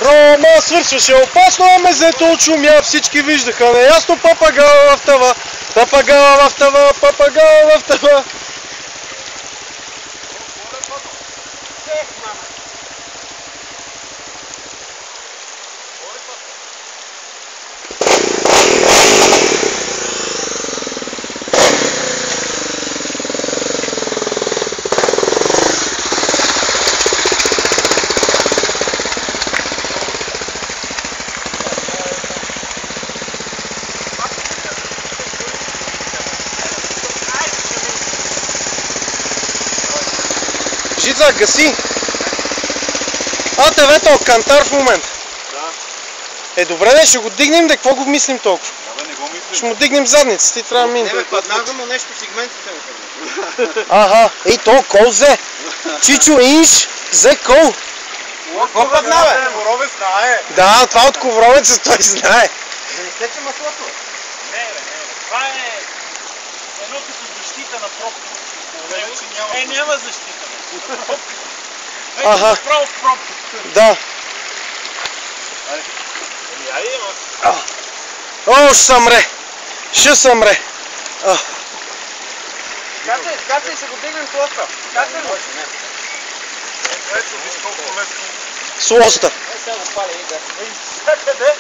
Ама свършваше опасно, а мезето отшумя, всички виждаха неясно папагала в тава, папагала в тава, папагала в тава. Жица, гаси! АТВ-то, кантар в момента. Да. Добре, не, ще го дигнем, да какво го мислим толкова? Да, не го мислим. Ще му дигнем задницата и трябва да мине. Не бе, паднага му нещо сегментите му. Аха, ей то, кол взе. Чичо Инш взе кол. Какво падна, бе? Ковровец знае. Да, това от ковровеца той знае. Да не стече маслото. Не, това е едно като защита на пробка. Няма защита на пробка. Аха. Право в пробка. Да. О, ще съмре. Ще съмре. Скачай, ще го дигнем с лоста. Скачай му. Ето, виж колко лесно. С лоста. Сега го пали, да. Къде?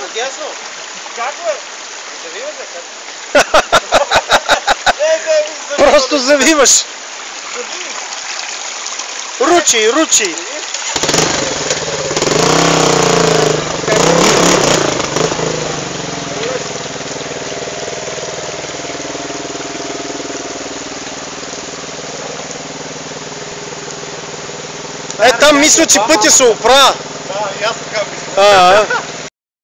Надясно. Как бе? Завива се, Просто завиваш. Ручи, ручи. Там мисля, че пътя се оправя. Да, и аз така мисля.